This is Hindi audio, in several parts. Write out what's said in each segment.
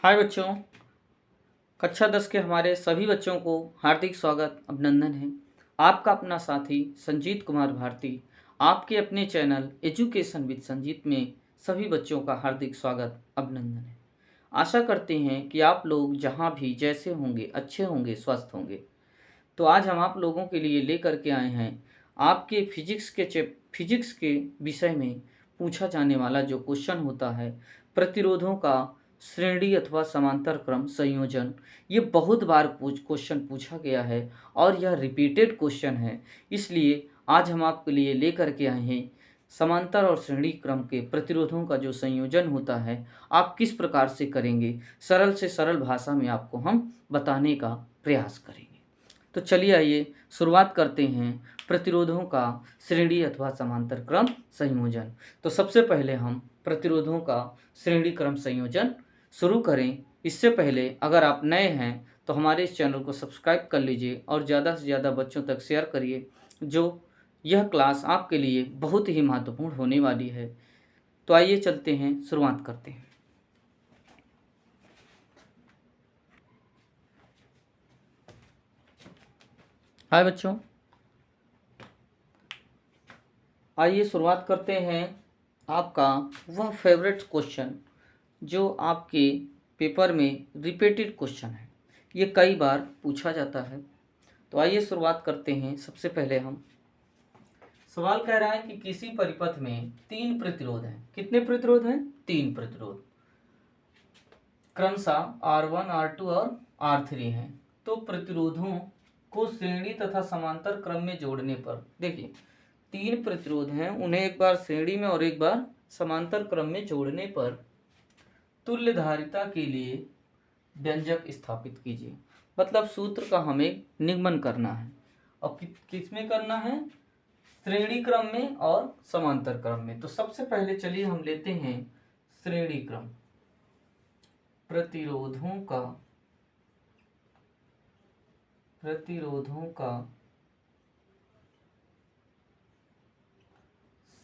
हाय बच्चों। कक्षा 10 के हमारे सभी बच्चों को हार्दिक स्वागत अभिनंदन है। आपका अपना साथी संजीत कुमार भारती आपके अपने चैनल एजुकेशन विद संजीत में सभी बच्चों का हार्दिक स्वागत अभिनंदन है। आशा करते हैं कि आप लोग जहां भी जैसे होंगे अच्छे होंगे, स्वस्थ होंगे। तो आज हम आप लोगों के लिए लेकर के आए हैं आपके फिजिक्स के विषय में पूछा जाने वाला जो क्वेश्चन होता है, प्रतिरोधों का श्रेणी अथवा समांतर क्रम संयोजन। ये बहुत बार क्वेश्चन पूछा गया है और यह रिपीटेड क्वेश्चन है, इसलिए आज हम आपके लिए लेकर के आए हैं समांतर और श्रेणी क्रम के प्रतिरोधों का जो संयोजन होता है आप किस प्रकार से करेंगे, सरल से सरल भाषा में आपको हम बताने का प्रयास करेंगे। तो चलिए आइए शुरुआत करते हैं प्रतिरोधों का श्रेणी अथवा समांतर क्रम संयोजन। तो सबसे पहले हम प्रतिरोधों का श्रेणी क्रम संयोजन शुरू करें। इससे पहले अगर आप नए हैं तो हमारे इस चैनल को सब्सक्राइब कर लीजिए और ज़्यादा से ज़्यादा बच्चों तक शेयर करिए, जो यह क्लास आपके लिए बहुत ही महत्वपूर्ण होने वाली है। तो आइए चलते हैं, शुरुआत करते हैं। हाय बच्चों, आइए शुरुआत करते हैं आपका वह फेवरेट क्वेश्चन जो आपके पेपर में रिपीटेड क्वेश्चन है, ये कई बार पूछा जाता है। तो आइए शुरुआत करते हैं। सबसे पहले हम सवाल कह रहा है कि किसी परिपथ में 3 प्रतिरोध हैं। कितने प्रतिरोध हैं? 3 प्रतिरोध, क्रमशः R1, R2 और R3 हैं। तो प्रतिरोधों को श्रेणी तथा समांतर क्रम में जोड़ने पर, देखिए 3 प्रतिरोध हैं, उन्हें एक बार श्रेणी में और एक बार समांतर क्रम में जोड़ने पर तुल्य धारिता के लिए व्यंजक स्थापित कीजिए। मतलब सूत्र का हमें निगमन करना है और किस में करना है? श्रेणी क्रम में और समांतर क्रम में। तो सबसे पहले चलिए हम लेते हैं श्रेणी क्रम। प्रतिरोधों का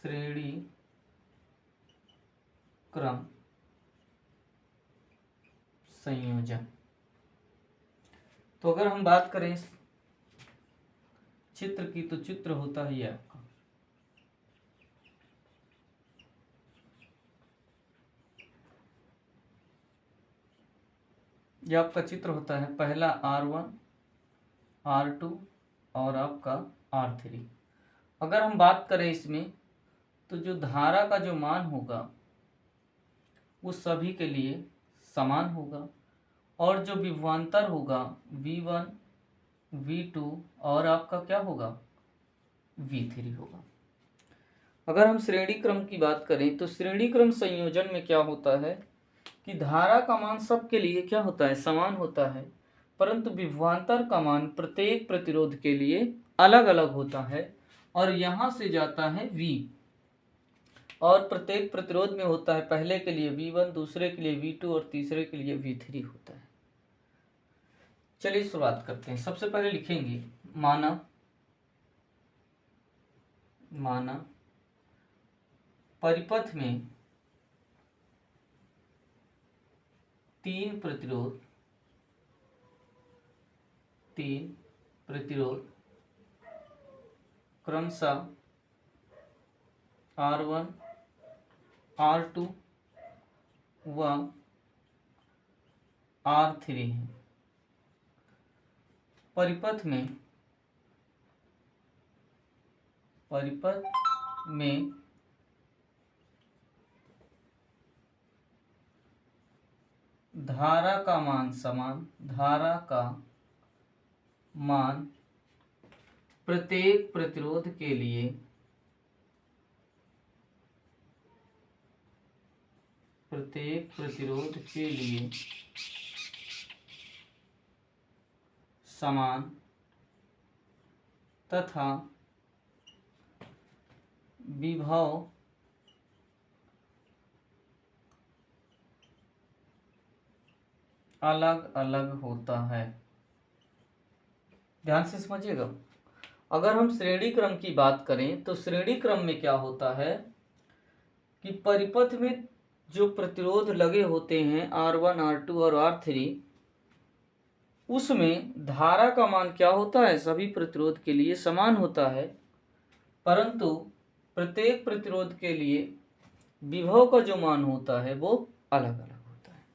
श्रेणी क्रम संयोजन। तो अगर हम बात करें चित्र की, तो चित्र होता है ये आपका, ये आपका चित्र होता है। पहला R1, R2 और आपका R3। अगर हम बात करें इसमें, तो जो धारा का जो मान होगा वो सभी के लिए समान होगा और जो विभवांतर होगा V1, V2 और आपका क्या होगा? V3 होगा। अगर हम श्रेणी क्रम की बात करें तो श्रेणी क्रम संयोजन में क्या होता है कि धारा का मान सबके लिए क्या होता है? समान होता है, परंतु विभवांतर का मान प्रत्येक प्रतिरोध के लिए अलग अलग होता है और यहाँ से जाता है V, और प्रत्येक प्रतिरोध में होता है पहले के लिए V1, दूसरे के लिए V2 और तीसरे के लिए V3 होता है। चलिए शुरुआत करते हैं। सबसे पहले लिखेंगे माना परिपथ में 3 प्रतिरोध क्रमशः R1, R2 व R3 हैं। परिपथ में धारा का मान समान, धारा का मान प्रत्येक प्रतिरोध के लिए समान तथा विभव अलग अलग होता है। ध्यान से समझिएगा। अगर हम श्रेणी क्रम की बात करें तो श्रेणी क्रम में क्या होता है कि परिपथ में जो प्रतिरोध लगे होते हैं R1, R2 और R3, उसमें धारा का मान क्या होता है? सभी प्रतिरोध के लिए समान होता है, परंतु प्रत्येक प्रतिरोध के लिए विभव का जो मान होता है वो अलग अलग होता है।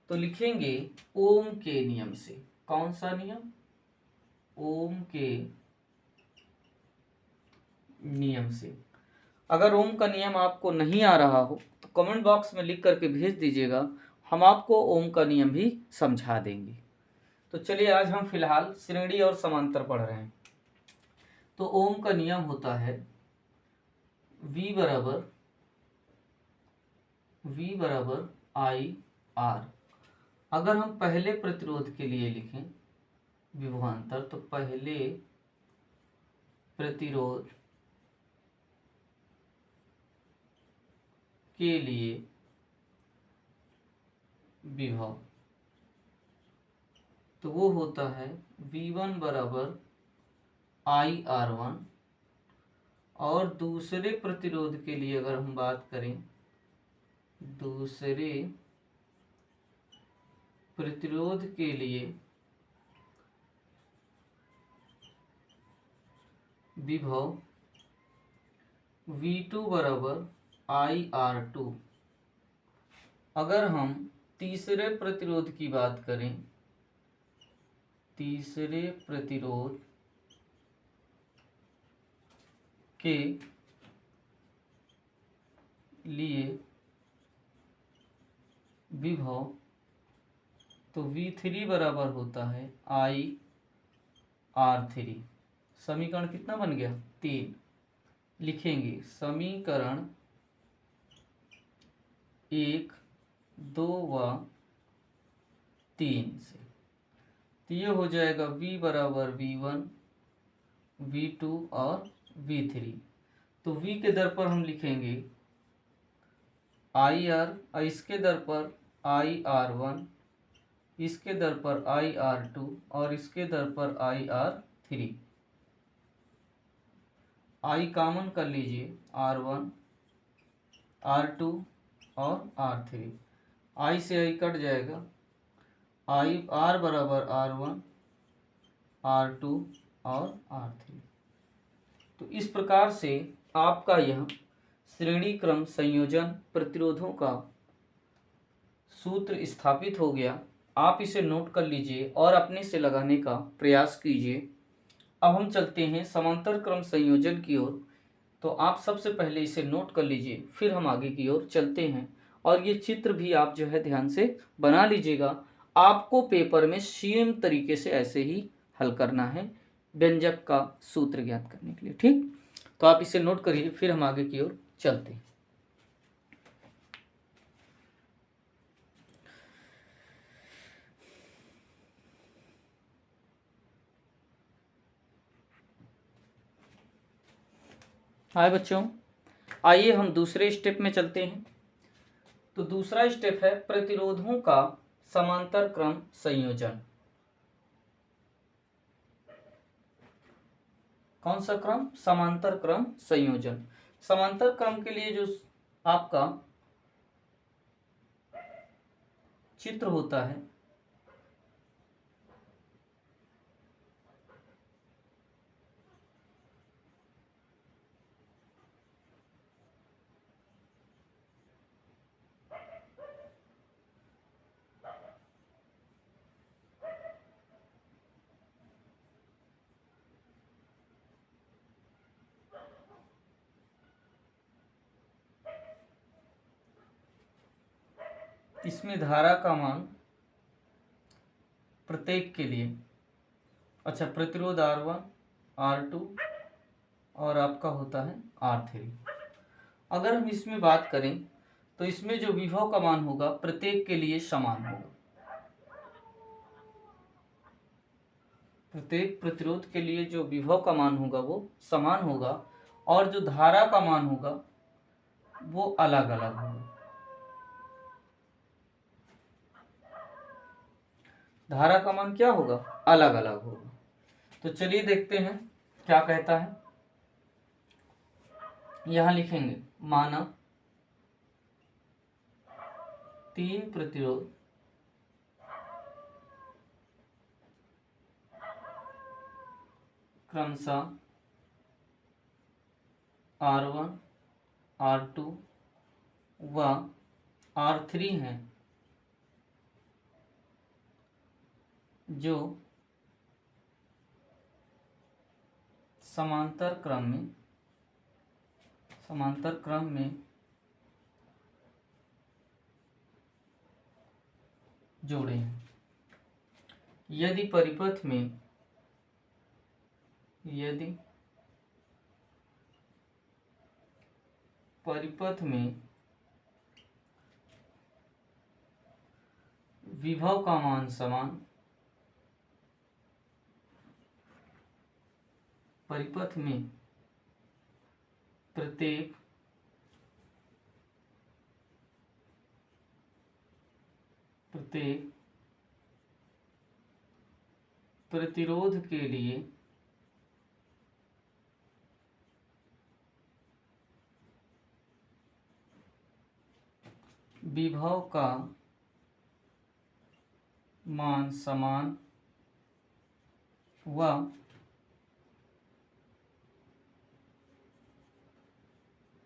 तो लिखेंगे ओम के नियम से। कौन सा नियम? ओम के नियम से। अगर ओम का नियम आपको नहीं आ रहा हो तो कमेंट बॉक्स में लिख करके भेज दीजिएगा, हम आपको ओम का नियम भी समझा देंगे। तो चलिए आज हम फिलहाल श्रेणी और समांतर पढ़ रहे हैं। तो ओम का नियम होता है V बराबर आई आर। अगर हम पहले प्रतिरोध के लिए लिखें विभवांतर, तो पहले प्रतिरोध के लिए विभव, तो वो होता है V1 बराबर आई R1। और दूसरे प्रतिरोध के लिए अगर हम बात करें, दूसरे प्रतिरोध के लिए विभव V2 बराबर आई R2। अगर हम तीसरे प्रतिरोध की बात करें, तीसरे प्रतिरोध के लिए विभव, तो V3 बराबर होता है आई R3। समीकरण कितना बन गया? 3। लिखेंगे समीकरण 1, 2 व 3 से। तो ये हो जाएगा V बराबर V1, V2 और V3। तो V के दर पर हम लिखेंगे आई आर, इसके दर पर आई R1, इसके दर पर आई R2 और इसके दर पर आई R3। आई कॉमन कर लीजिए, R1, R2 और R3। आई से आई कट जाएगा, आई R बराबर R1, R2 और R3। तो इस प्रकार से आपका यह श्रेणी क्रम संयोजन प्रतिरोधों का सूत्र स्थापित हो गया। आप इसे नोट कर लीजिए और अपने से लगाने का प्रयास कीजिए। अब हम चलते हैं समांतर क्रम संयोजन की ओर। तो आप सबसे पहले इसे नोट कर लीजिए, फिर हम आगे की ओर चलते हैं। और ये चित्र भी आप जो है ध्यान से बना लीजिएगा। आपको पेपर में सेम तरीके से ऐसे ही हल करना है व्यंजक का सूत्र ज्ञात करने के लिए। ठीक, तो आप इसे नोट करिए, फिर हम आगे की ओर चलते हैं। हाय बच्चों, आइए हम दूसरे स्टेप में चलते हैं। तो दूसरा स्टेप है प्रतिरोधों का समांतर क्रम संयोजन। कौन सा क्रम? समांतर क्रम संयोजन। समांतर क्रम के लिए जो आपका चित्र होता है, इसमें धारा का मान प्रत्येक के लिए, अच्छा प्रतिरोध R1, R2 और आपका होता है R3। अगर हम इसमें बात करें तो इसमें जो विभव का मान होगा प्रत्येक के लिए समान होगा। प्रत्येक प्रतिरोध के लिए जो विभव का मान होगा वो समान होगा, और जो धारा का मान होगा वो अलग अलग होगा। धारा का मान क्या होगा? अलग अलग होगा। तो चलिए देखते हैं क्या कहता है। यहां लिखेंगे माना तीन प्रतिरोध क्रमशः R1, R2 व R3 हैं जो समांतर क्रम में जोड़े हैं। यदि परिपथ में विभव का मान समान, परिपथ में प्रत्येक प्रतिरोध के लिए विभव का मान समान व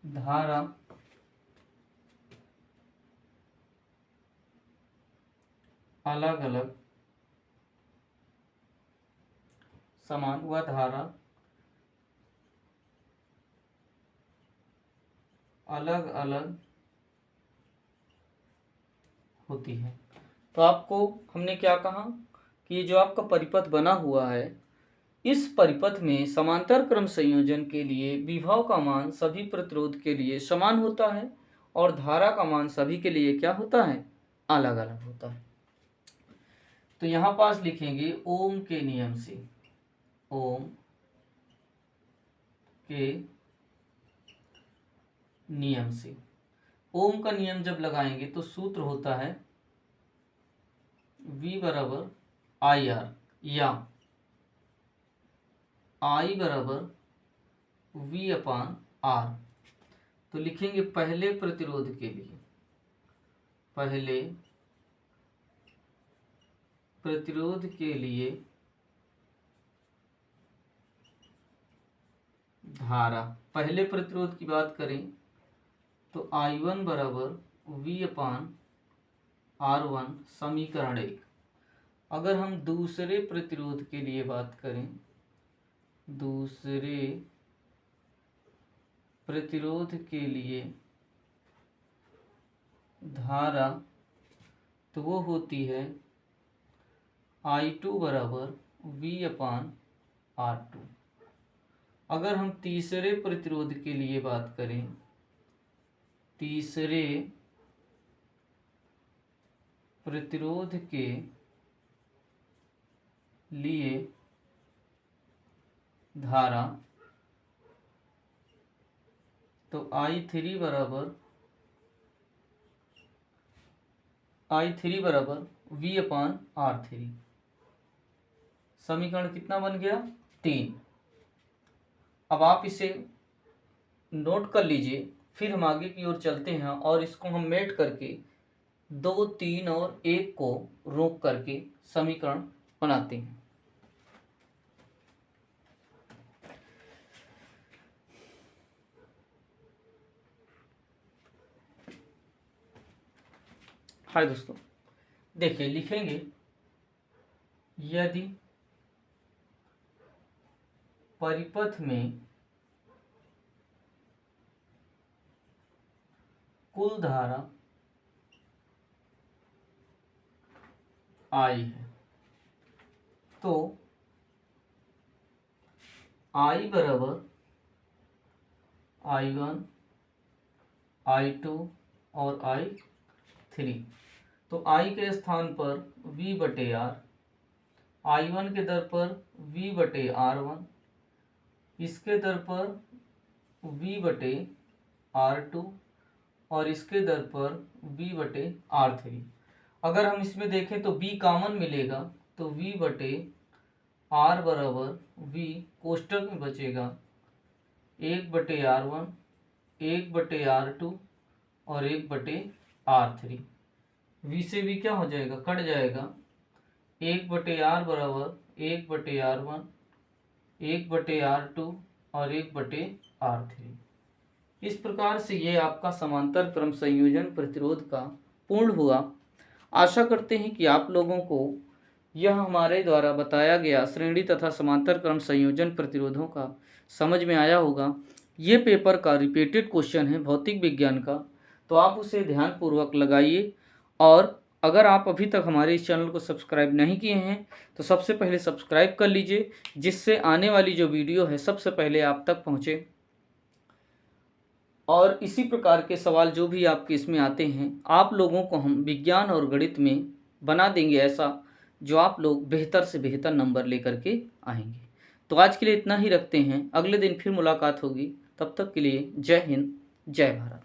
धारा अलग अलग समान व धारा अलग अलग होती है। तो आपको हमने क्या कहा कि ये जो आपका परिपथ बना हुआ है, इस परिपथ में समांतर क्रम संयोजन के लिए विभव का मान सभी प्रतिरोध के लिए समान होता है और धारा का मान सभी के लिए क्या होता है, अलग अलग होता है। तो यहां पास लिखेंगे ओम के नियम से, ओम के नियम से। ओम का नियम जब लगाएंगे तो सूत्र होता है V बराबर IR या I बराबर V अपान R। तो लिखेंगे पहले प्रतिरोध के लिए धारा, पहले प्रतिरोध की बात करें तो I1 बराबर V अपान R1 समीकरण 1। अगर हम दूसरे प्रतिरोध के लिए बात करें, दूसरे प्रतिरोध के लिए धारा, तो वो होती है I2 बराबर V अपान R2। अगर हम तीसरे प्रतिरोध के लिए बात करें, तीसरे प्रतिरोध के लिए धारा, तो I3 बराबर V अपान R3। समीकरण कितना बन गया, 3। अब आप इसे नोट कर लीजिए, फिर हम आगे की ओर चलते हैं और इसको हम मेट करके 2, 3 और 1 को रोक करके समीकरण बनाते हैं। हाय दोस्तों, देखिए लिखेंगे यदि परिपथ में कुल धारा I है तो I बराबर I1, I2 और I3। तो I के स्थान पर V बटे R, I1 के दर पर V बटे R1, इसके दर पर V बटे R2 और इसके दर पर V बटे R3। अगर हम इसमें देखें तो B कॉमन मिलेगा तो V बटे R बराबर V कोष्टक में बचेगा 1 बटे R1, 1 बटे R2 और 1 बटे R3। v से v क्या हो जाएगा, कट जाएगा। 1/r बराबर 1/r1, 1/r2 और 1/r3। इस प्रकार से ये आपका समांतर क्रम संयोजन प्रतिरोध का पूर्ण हुआ। आशा करते हैं कि आप लोगों को यह हमारे द्वारा बताया गया श्रेणी तथा समांतर क्रम संयोजन प्रतिरोधों का समझ में आया होगा। ये पेपर का रिपीटेड क्वेश्चन है भौतिक विज्ञान का, तो आप उसे ध्यानपूर्वक लगाइए। और अगर आप अभी तक हमारे इस चैनल को सब्सक्राइब नहीं किए हैं तो सबसे पहले सब्सक्राइब कर लीजिए, जिससे आने वाली जो वीडियो है सबसे पहले आप तक पहुँचे। और इसी प्रकार के सवाल जो भी आपके इसमें आते हैं, आप लोगों को हम विज्ञान और गणित में बना देंगे ऐसा जो आप लोग बेहतर से बेहतर नंबर लेकर के आएंगे। तो आज के लिए इतना ही रखते हैं, अगले दिन फिर मुलाकात होगी। तब तक के लिए जय हिंद, जय भारत।